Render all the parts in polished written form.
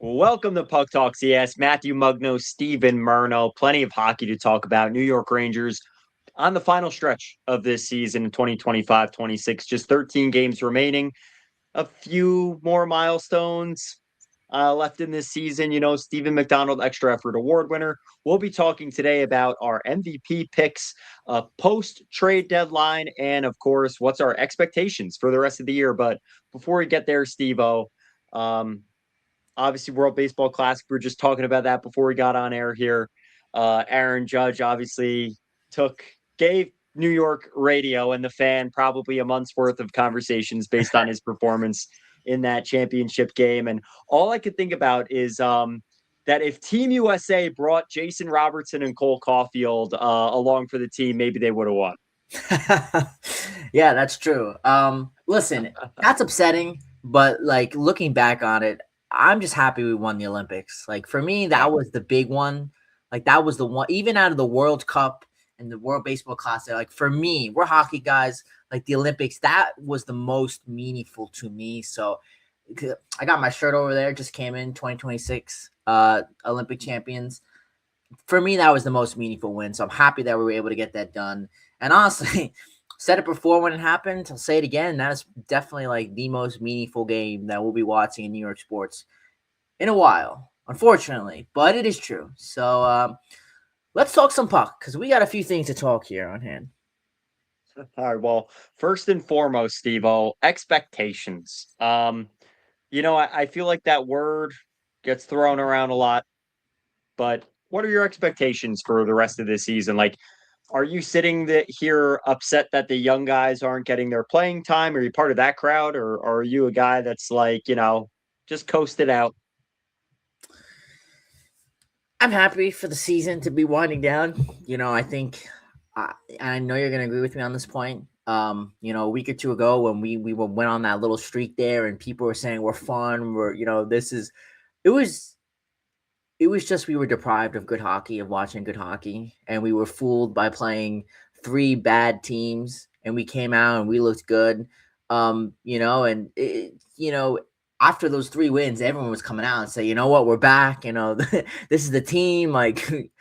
Welcome to Puck Talk CS. Matthew Mugno, Steven Murno. Plenty of hockey to talk about. New York Rangers on the final stretch of this season in 2025-26. Just 13 games remaining. A few more milestones left in this season. Stephen McDonald Extra Effort Award winner. We'll be talking today about our MVP picks, post-trade deadline, and, of course, what's our expectations for the rest of the year. But before we get there, Steve-O, obviously, World Baseball Classic. We were just talking about that before we got on air here. Aaron Judge obviously gave New York radio and the fan probably a month's worth of conversations based on his performance in that championship game. And all I could think about is that if Team USA brought Jason Robertson and Cole Caulfield along for the team, maybe they would have won. Yeah, that's true. Listen, that's upsetting, but like looking back on it, I'm just happy we won the Olympics. Like for me, that was the big one. Like that was the one, even out of the World Cup and the World Baseball Classic. Like for me, we're hockey guys. Like the Olympics, that was the most meaningful to me. So I got my shirt over there. Just came in 2026 Olympic champions. For me, that was the most meaningful win. So I'm happy that we were able to get that done. And honestly, said it before when it happened. I'll say it again. That is definitely like the most meaningful game that we'll be watching in New York sports in a while, unfortunately. But it is true. So let's talk some puck because we got a few things to talk here on hand. All right. Well, first and foremost, Steve-O, expectations. I feel like that word gets thrown around a lot, but what are your expectations for the rest of this season? Like, are you sitting here upset that the young guys aren't getting their playing time? Are you part of that crowd, or are you a guy that's like, just coast it out? I'm happy for the season to be winding down. I think I know you're going to agree with me on this point. A week or two ago when we went on that little streak there and people were saying we're fun, it was just we were deprived of good hockey, of watching good hockey, and we were fooled by playing three bad teams, and we came out and we looked good. After those three wins, everyone was coming out and say, you know what, we're back. This is the team. Like,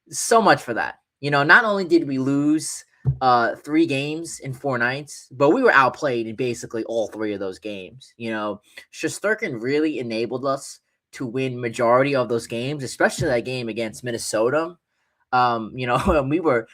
so much for that. Not only did we lose 3 games in 4 nights, but we were outplayed in basically all 3 of those games. Shesterkin really enabled us to win majority of those games, especially that game against Minnesota. And we were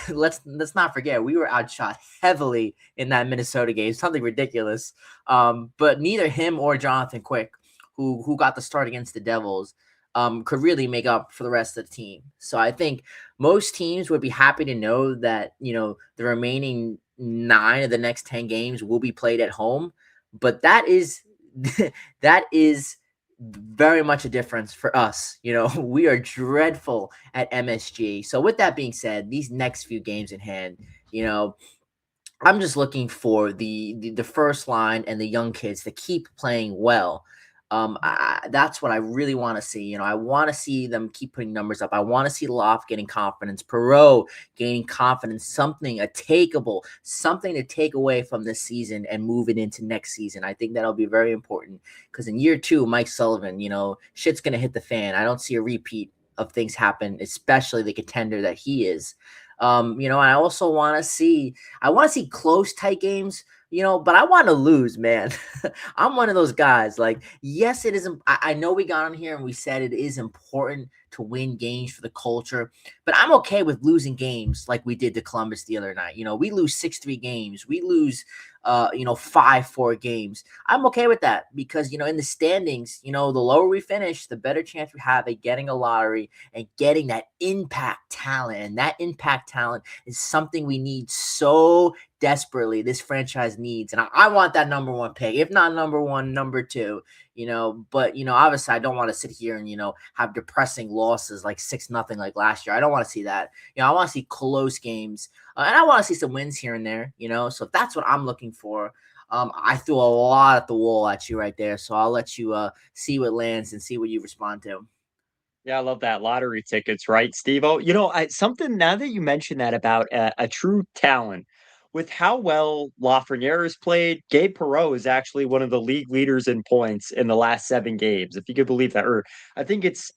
let's not forget we were outshot heavily in that Minnesota game, something ridiculous. But neither him or Jonathan Quick, who got the start against the Devils, could really make up for the rest of the team. So I think most teams would be happy to know that the remaining 9 of the next 10 games will be played at home, but that is that is very much a difference for us. We are dreadful at MSG. So with that being said, these next few games in hand, I'm just looking for the first line and the young kids to keep playing well. That's what I really want to see. I want to see them keep putting numbers up. I want to see Laf getting confidence, Perot gaining confidence, something to take away from this season and move it into next season. I think that'll be very important because in year 2, Mike Sullivan, shit's going to hit the fan. I don't see a repeat of things happen, especially the contender that he is. I also want to see close, tight games. But I want to lose, man. I'm one of those guys. Like, yes, it is. I know we got on here and we said it is important to win games for the culture, but I'm okay with losing games like we did to Columbus the other night. We lose 6-3 games. We lose, 5-4 games. I'm okay with that because, in the standings, the lower we finish, the better chance we have at getting a lottery and getting that impact talent. And that impact talent is something we need so desperately. This franchise needs, and I want that number 1 pick, if not number 1, number 2. But obviously I don't want to sit here and have depressing losses like 6-0 like last year. I don't want to see that. I want to see close games, and I want to see some wins here and there. So that's what I'm looking for. I threw a lot at the wall at you right there, so I'll let you see what lands and see what you respond to. Yeah, I love that lottery tickets, right, Steve-O? Something now that you mentioned that about a true talent. with how well Lafreniere has played, Gabe Perreault is actually one of the league leaders in points in the last 7 games, if you could believe that. Or I think it's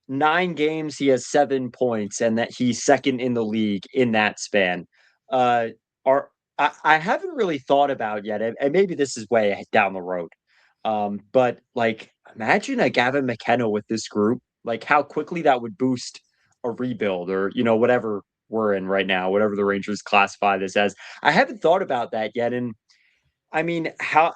9 games, he has 7 points, and that he's second in the league in that span. Uh, are I haven't really thought about yet, and maybe this is way down the road. But like, imagine a Gavin McKenna with this group, like how quickly that would boost a rebuild, or whatever we're in right now, whatever the Rangers classify this as. I haven't thought about that yet, and I mean, how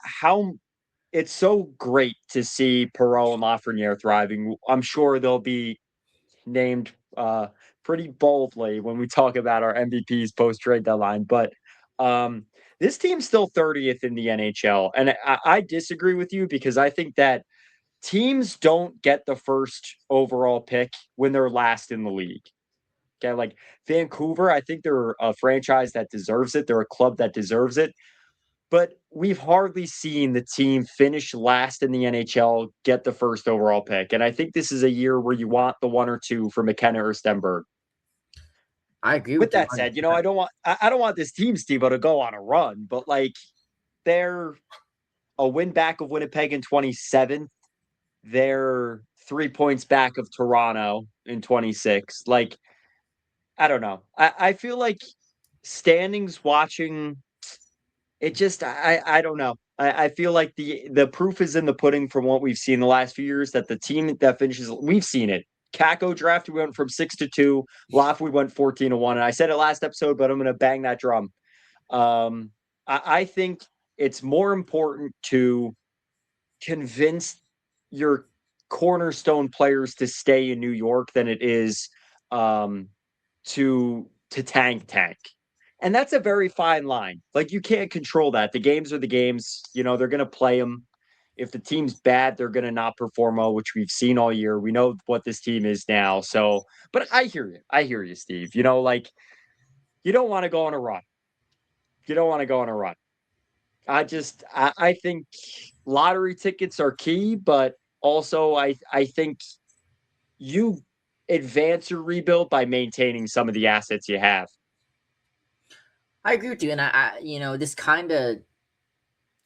it's so great to see Perreault and Lafreniere thriving. I'm sure they'll be named pretty boldly when we talk about our MVPs post trade deadline. But um, this team's still 30th in the NHL, and I disagree with you because I think that teams don't get the first overall pick when they're last in the league. Okay, like Vancouver, I think they're a franchise that deserves it. They're a club that deserves it. But we've hardly seen the team finish last in the NHL get the first overall pick. And I think this is a year where you want the one or two for McKenna or Stenberg. I agree With with you that said, I don't want this team, Steve, to go on a run, but like they're a win back of Winnipeg in 27th. They're 3 points back of Toronto in 26. Like, I don't know. I feel like standings watching it just I don't know. I feel like the proof is in the pudding from what we've seen the last few years that the team that finishes we've seen it. Kako draft, we went from 6-2. Laf, we went 14-1. And I said it last episode, but I'm gonna bang that drum. Um, I think it's more important to convince your cornerstone players to stay in New York than it is um, to tank. And that's a very fine line. Like you can't control that. The games are the games. They're going to play them. If the team's bad, they're going to not perform well, which we've seen all year. We know what this team is now. So, but I hear you. I hear you, Steve. Like you don't want to go on a run. You don't want to go on a run. I think lottery tickets are key, but also I think you advance your rebuild by maintaining some of the assets you have. I agree with you, and this kind of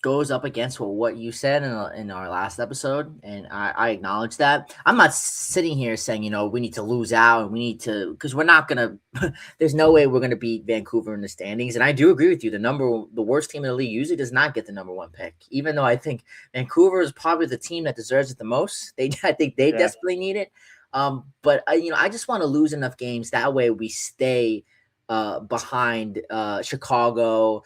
goes up against what you said in our last episode, and I acknowledge that. I'm not sitting here saying we need to lose out and we need to, because we're not gonna. There's no way we're gonna beat Vancouver in the standings, and I do agree with you. The worst team in the league usually does not get the number one pick, even though I think Vancouver is probably the team that deserves it the most. I think they desperately need it. But I just want to lose enough games that way we stay behind Chicago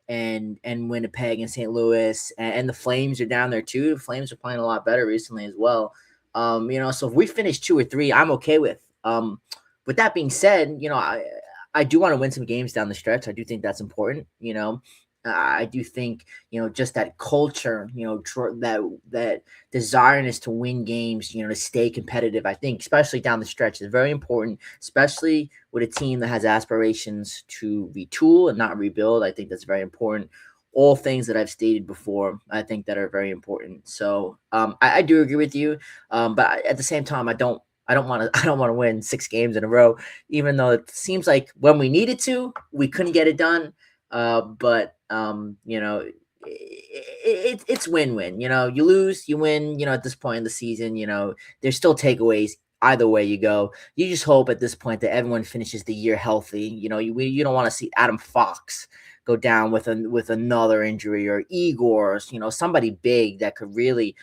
and Winnipeg and St. Louis, and the Flames are down there too. The Flames are playing a lot better recently as well. So if we finish 2 or 3, I'm okay with. With that being said, I do want to win some games down the stretch. I do think that's important. I do think just that culture, that desireness to win games, to stay competitive. I think especially down the stretch is very important, especially with a team that has aspirations to retool and not rebuild. I think that's very important. All things that I've stated before, I think that are very important. So I do agree with you, but at the same time, I don't want to win 6 games in a row, even though it seems like when we needed to, we couldn't get it done. But it's win-win. You lose, you win. At this point in the season, there's still takeaways either way you go. You just hope at this point that everyone finishes the year healthy. You don't want to see Adam Fox go down with another injury, or Igor, somebody big that could really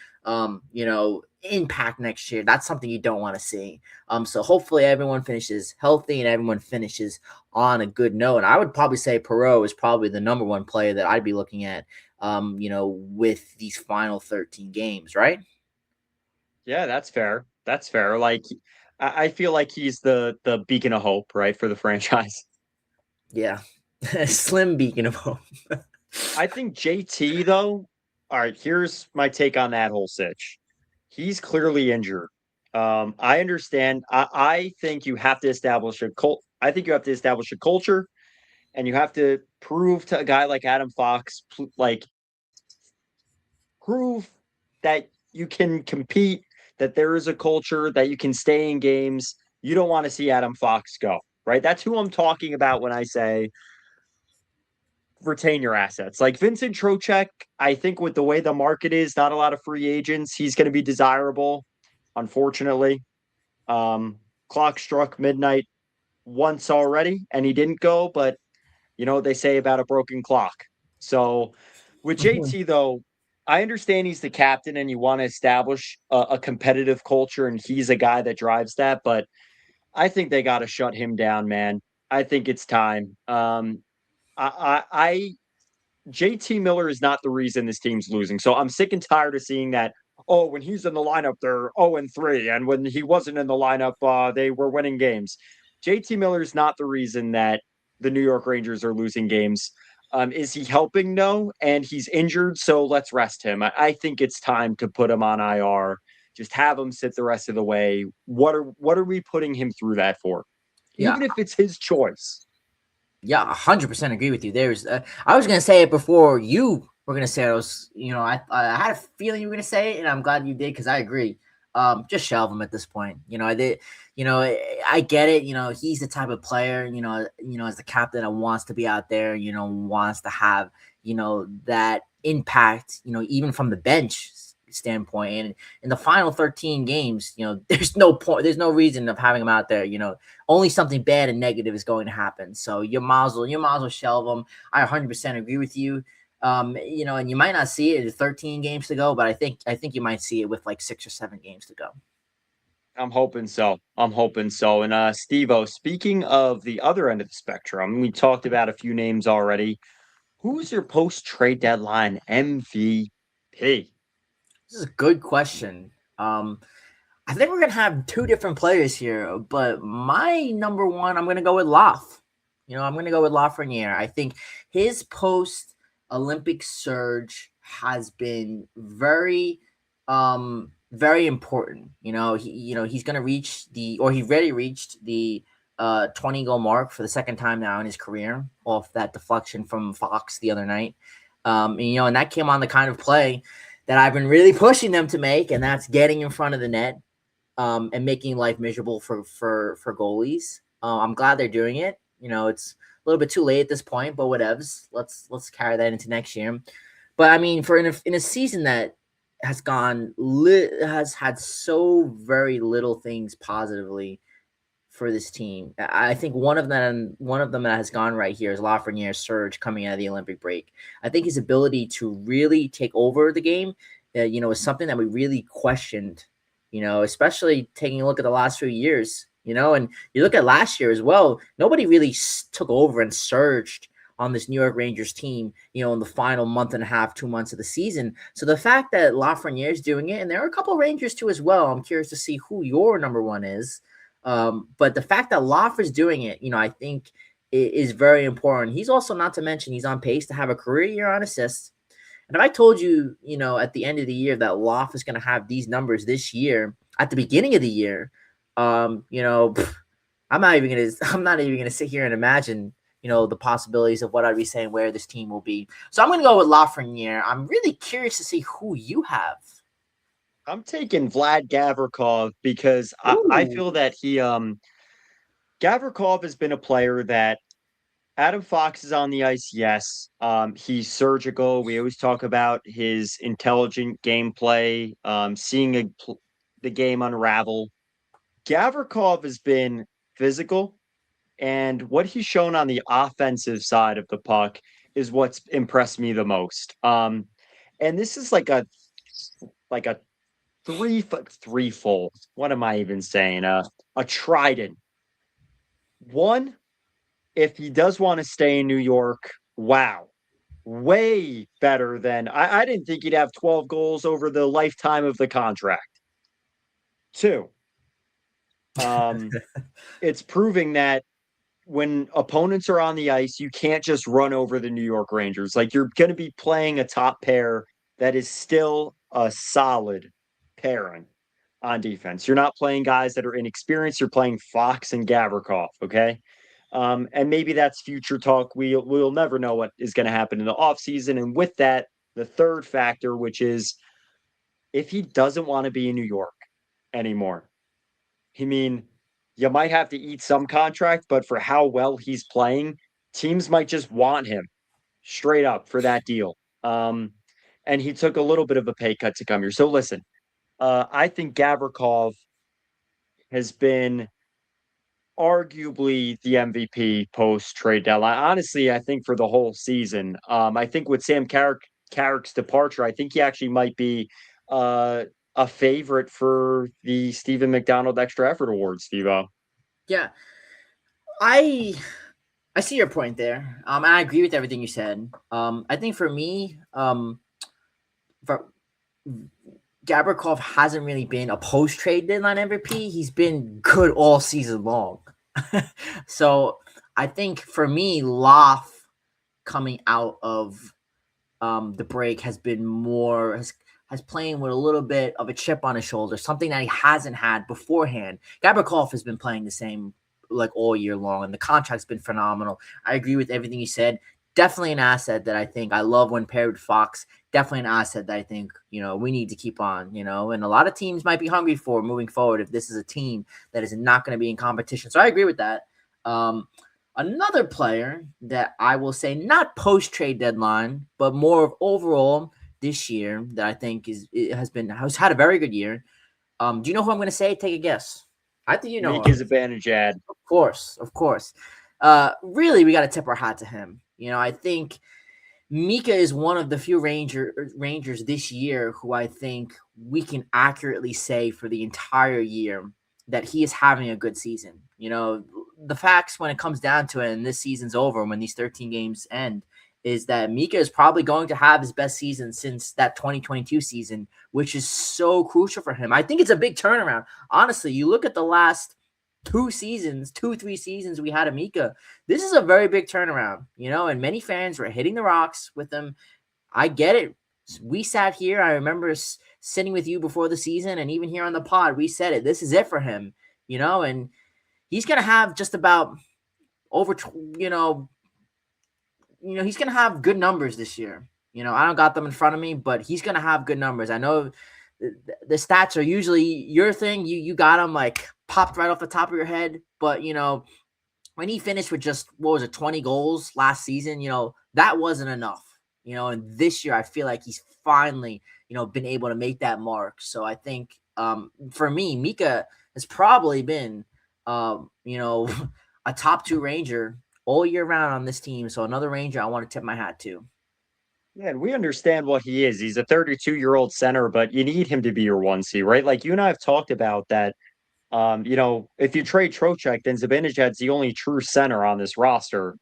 impact next year. That's something you don't want to see. So hopefully everyone finishes healthy and everyone finishes on a good note. And I would probably say Perreault is probably the number one player that I'd be looking at, with these final 13 games, right? Yeah, that's fair. That's fair. Like I feel like he's the beacon of hope, right, for the franchise. Yeah. Slim beacon of hope. I think JT though. All right, here's my take on that whole sitch. He's clearly injured. I understand. I think you have to establish a cult. I think you have to establish a culture, and you have to prove to a guy like Adam Fox, like prove that you can compete, that there is a culture, that you can stay in games. You don't want to see Adam Fox go, right? That's who I'm talking about when I say retain your assets. Like Vincent Trocheck, I think with the way the market is, not a lot of free agents, he's going to be desirable. Unfortunately, clock struck midnight once already, and he didn't go. But you know what they say about a broken clock. So with JT though, I understand he's the captain, and you want to establish a competitive culture, and he's a guy that drives that. But I think they got to shut him down, man. I think it's time. I JT Miller is not the reason this team's losing. So I'm sick and tired of seeing that. Oh, when he's in the lineup, they're 0-3, and when he wasn't in the lineup, they were winning games. JT Miller is not the reason that the New York Rangers are losing games. Is he helping? No, and he's injured, so let's rest him. I think it's time to put him on IR. Just have him sit the rest of the way. What are we putting him through that for? Yeah, Even if it's his choice. yeah, 100% agree with you. I was gonna say it before you were gonna say it. I had a feeling you were gonna say it, and I'm glad you did because I agree. Just shelve him at this point. I get it. He's the type of player. As the captain that wants to be out there. Wants to have that impact. Even from the bench standpoint. And in the final 13 games, there's no point. There's no reason of having him out there. Only something bad and negative is going to happen. So you might as well shelve him. I 100% agree with you. And you might not see it at 13 games to go, but I think you might see it with like 6 or 7 games to go. I'm hoping so. I'm hoping so. And Steve-O, speaking of the other end of the spectrum, we talked about a few names already. Who's your post-trade deadline MVP? This is a good question. I think we're gonna have 2 different players here, but my number one, I'm gonna go with Laf. I'm gonna go with Lafreniere. I think his post Olympic surge has been very important. He's gonna reach he already reached the 20 goal mark for the second time now in his career off that deflection from Fox the other night. And that came on the kind of play that I've been really pushing them to make, and that's getting in front of the net and making life miserable for goalies. I'm glad they're doing it. It's a little bit too late at this point, but whatevs. Let's carry that into next year. But I mean, for in a season that has had so very little things positively for this team. I think one of them that has gone right here is Lafreniere's surge coming out of the Olympic break. I think his ability to really take over the game, is something that we really questioned. Especially taking a look at the last few years. And you look at last year as well. Nobody really took over and surged on this New York Rangers team, in the final month and a half, 2 months of the season. So the fact that Lafreniere is doing it, and there are a couple of Rangers too as well. I'm curious to see who your number one is. But the fact that Laf is doing it, I think is very important. He's also, not to mention, he's on pace to have a career year on assists. And if I told you, at the end of the year that Laf is going to have these numbers this year, at the beginning of the year, I'm not even gonna sit here and imagine, the possibilities of what I'd be saying where this team will be. So I'm going to go with Lafreniere. I'm really curious to see who you have. I'm taking Vlad Gavrikov because I feel that Gavrikov has been a player that Adam Fox is on the ice. Yes, he's surgical. We always talk about his intelligent gameplay, seeing the game unravel. Gavrikov has been physical, and what he's shown on the offensive side of the puck is what's impressed me the most. And this is like a threefold. What am I even saying? A trident. One, if he does want to stay in New York, wow, way better than I didn't think he'd have 12 goals over the lifetime of the contract. Two, it's proving that when opponents are on the ice, you can't just run over the New York Rangers. Like, you're going to be playing a top pair that is still a solid pairing on defense. You're not playing guys that are inexperienced. You're playing Fox and Gavrikov. Okay. And maybe that's future talk. We'll never know what is going to happen in the offseason. And with that, the third factor, which is if he doesn't want to be in New York anymore, I mean, you might have to eat some contract, but for how well he's playing, teams might just want him. straight up for that deal. And he took a little bit of a pay cut to come here. So listen, I think Gavrikov has been arguably the MVP post trade deadline. Honestly, I think for the whole season. I think with Carrick's departure, I think he actually might be a favorite for the Stephen McDonald Extra Effort Award, Steve. Yeah, I I see your point there. And I agree with everything you said. I think for me, for Gabrikov hasn't really been a post trade deadline MVP. He's been good all season long. So I think for me, Laf coming out of the break has been more has playing with a little bit of a chip on his shoulder, something that he hasn't had beforehand. Gabrikov has been playing the same like all year long, and the contract's been phenomenal. I agree with everything you said. Definitely an asset that I think I love when paired with Fox. Definitely an asset that I think we need to keep on. And a lot of teams might be hungry for moving forward if this is a team that is not going to be in competition. So I agree with that. Another player that I will say not post trade deadline, but more of overall this year that I think has had a very good year. Do you know who I'm going to say? Take a guess. I think you know. Mika's advantage ad. Of course, of course. Really, we got to tip our hat to him. I think Mika is one of the few Rangers this year who I think we can accurately say for the entire year that he is having a good season. The facts when it comes down to it, and this season's over, when these 13 games end, is that Mika is probably going to have his best season since that 2022 season, which is so crucial for him. I think it's a big turnaround. Honestly, you look at the last 3 seasons we had of Mika. This is a very big turnaround, and many fans were hitting the rocks with him. I get it. We sat here. I remember sitting with you before the season, and even here on the pod, we said it. This is it for him, and he's going to have just about over, he's going to have good numbers this year. I don't got them in front of me, but he's going to have good numbers. I know the stats are usually your thing. You got them like popped right off the top of your head. But, when he finished with just, 20 goals last season, that wasn't enough. And this year I feel like he's finally, been able to make that mark. So I think for me, Mika has probably been, a top 2 Ranger all year round on this team. So another Ranger I want to tip my hat to. Yeah, and we understand what he is. He's a 32-year-old center, but you need him to be your 1C, right? Like you and I have talked about that. If you trade Trocheck, then Zibanejad's the only true center on this roster.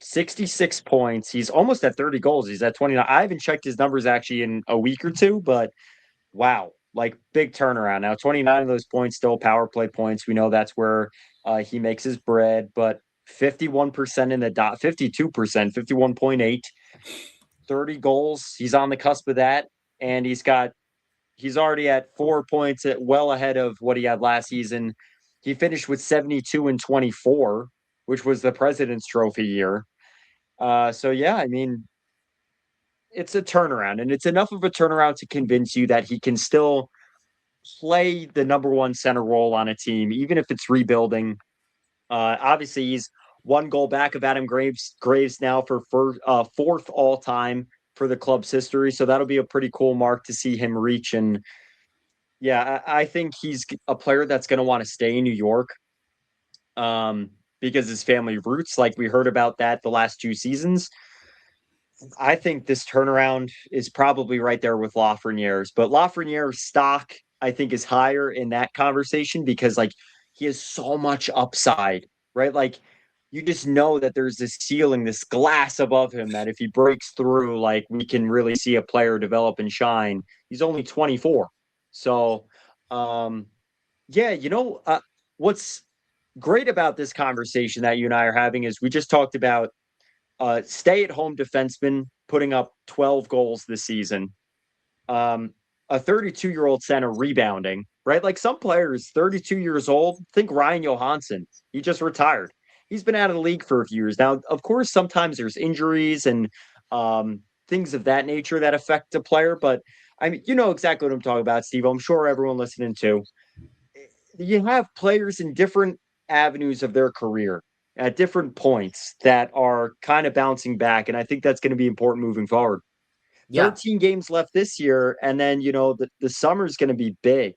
66 points. He's almost at 30 goals. He's at 29. I haven't checked his numbers actually in a week or two, but wow, like big turnaround. Now, 29 of those points still power play points. We know that's where he makes his bread, but 51% in the dot, 52%, 51.8, 30 goals. He's on the cusp of that. And he's already at 4 points well ahead of what he had last season. He finished with 72 and 24, which was the President's Trophy year. So yeah, I mean, it's a turnaround, and it's enough of a turnaround to convince you that he can still play the number 1 center role on a team, even if it's rebuilding. Obviously, he's 1 goal back of Adam Graves now for 4th all time for the club's history. So that'll be a pretty cool mark to see him reach. And yeah, I think he's a player that's going to want to stay in New York because his family roots, like we heard about that the last 2 seasons. I think this turnaround is probably right there with Lafreniere's, but Lafreniere's stock, I think, is higher in that conversation because like he has so much upside, right? Like you just know that there's this ceiling, this glass above him that if he breaks through, like we can really see a player develop and shine. He's only 24. So, yeah, what's great about this conversation that you and I are having is we just talked about stay-at-home defenseman putting up 12 goals this season. A 32-year-old center rebounding, right? Like some players, 32 years old, think Ryan Johansson. He just retired. He's been out of the league for a few years. Now, of course, sometimes there's injuries and things of that nature that affect a player, but I mean, you know exactly what I'm talking about, Steve. I'm sure everyone listening to. You have players in different avenues of their career. at different points that are kind of bouncing back. And I think that's going to be important moving forward. Yeah. 13 games left this year. And then, the summer is going to be big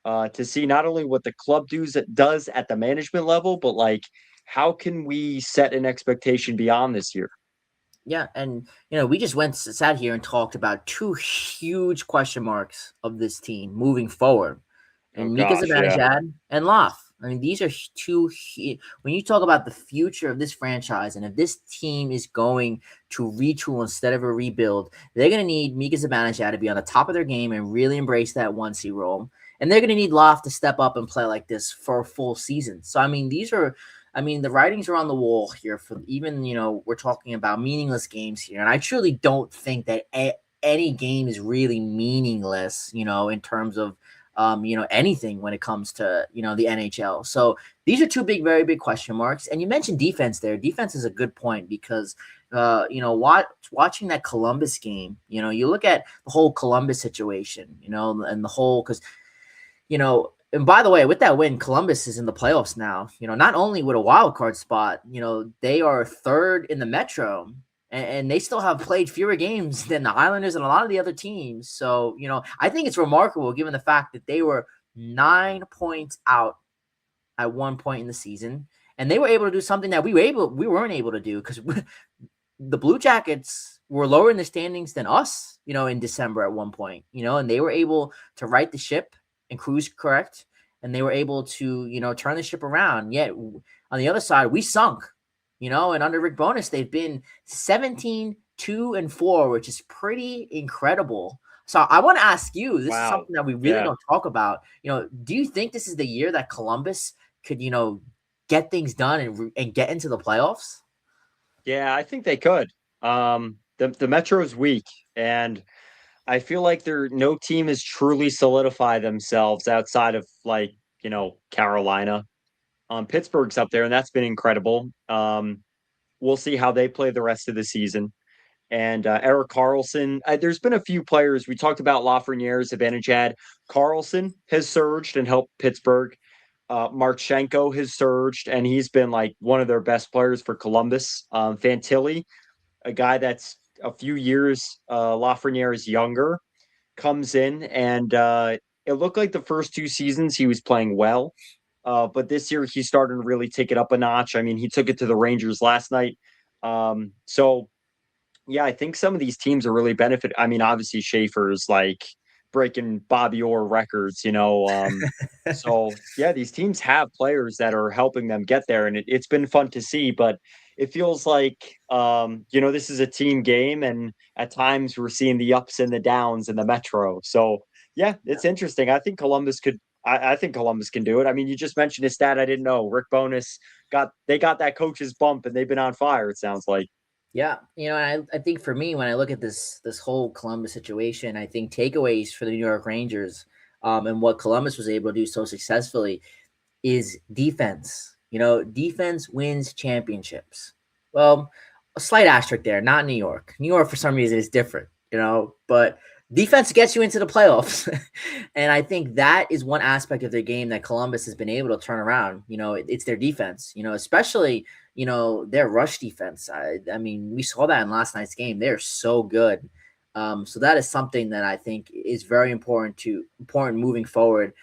to see not only what the club does at the management level, but like how can we set an expectation beyond this year? Yeah, and we just sat here and talked about two huge question marks of this team moving forward, Oh and Mika gosh, yeah. Zibanejad and Laf. I mean, these are when you talk about the future of this franchise, and if this team is going to retool instead of a rebuild, they're going to need Mika Zibanejad to be on the top of their game and really embrace that 1C role, and they're going to need Laf to step up and play like this for a full season. So, I mean, the writings are on the wall here for even, we're talking about meaningless games here. And I truly don't think that any game is really meaningless, in terms of, anything when it comes to, the NHL. So these are two very big question marks. And you mentioned defense there. Defense is a good point because, watching that Columbus game, you look at the whole Columbus situation, and the whole, because, and by the way, with that win, Columbus is in the playoffs now. Not only with a wild card spot, they are third in the Metro, and they still have played fewer games than the Islanders and a lot of the other teams. So, I think it's remarkable given the fact that they were 9 points out at one point in the season, and they were able to do something that we weren't able to do because the Blue Jackets were lower in the standings than us, in December at one point, and they were able to right the ship and cruise correct, and they were able to turn the ship around. Yet on the other side, we sunk, and under Rick Bonus, they've been 17-2-4, which is pretty incredible. So I want to ask you, this is Wow. something that we really Yeah. don't talk about. Do you think this is the year that Columbus could get things done and get into the playoffs? Yeah, I think they could. The Metro is weak, and I feel like no team has truly solidified themselves outside of like, Carolina. Pittsburgh's up there, and that's been incredible. We'll see how they play the rest of the season. And Eric Carlson, there's been a few players. We talked about Lafreniere, Zibanejad. Carlson has surged and helped Pittsburgh. Marchenko has surged, and he's been like one of their best players for Columbus. Fantilli, a guy that's a few years Lafreniere is younger, comes in, and it looked like the first two seasons he was playing well. But this year he's starting to really take it up a notch. I mean, he took it to the Rangers last night. So yeah, I think some of these teams are really benefit. I mean, obviously Schaefer's like breaking Bobby Orr records. So yeah, these teams have players that are helping them get there, and it's been fun to see. But it feels like this is a team game, and at times we're seeing the ups and the downs in the Metro. So yeah, it's interesting. I think Columbus could. I think Columbus can do it. I mean, you just mentioned a stat I didn't know. Rick Bonus got that coach's bump, and they've been on fire. It sounds like. Yeah, I think for me, when I look at this whole Columbus situation, I think takeaways for the New York Rangers, and what Columbus was able to do so successfully is defense. Defense wins championships. Well, a slight asterisk there, not New York. New York, for some reason, is different, but defense gets you into the playoffs. And I think that is one aspect of their game that Columbus has been able to turn around. It's their defense, especially, their rush defense. I mean, we saw that in last night's game. They're so good. So that is something that I think is very important moving forward.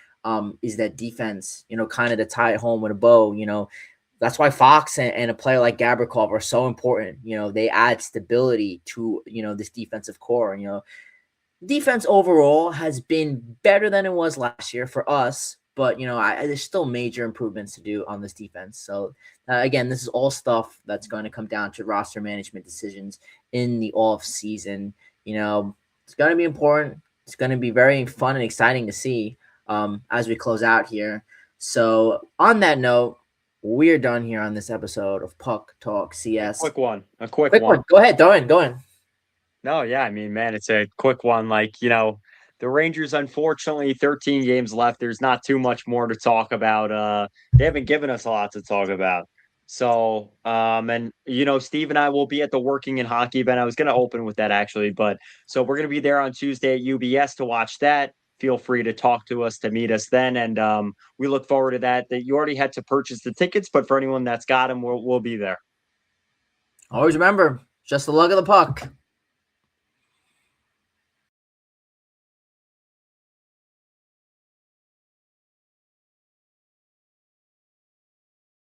Is that defense, kind of to tie it home with a bow, that's why Fox and a player like Gabrikov are so important. They add stability to, this defensive core. Defense overall has been better than it was last year for us, but there's still major improvements to do on this defense. So again, this is all stuff that's going to come down to roster management decisions in the off season. It's going to be important. It's going to be very fun and exciting to see as we close out here. So on that note, we're done here on this episode of Puck Talk CS. A quick one. Go ahead, go in. No, yeah, I mean, man, it's a quick one. Like, the Rangers, unfortunately, 13 games left. There's not too much more to talk about. They haven't given us a lot to talk about. So, and Steve and I will be at the Working in Hockey event. I was going to open with that actually, but so we're going to be there on Tuesday at UBS to watch that. feel free to talk to us, to meet us then. And we look forward to that. That you already had to purchase the tickets, but for anyone that's got them, we'll be there. Always remember, just the luck of the puck.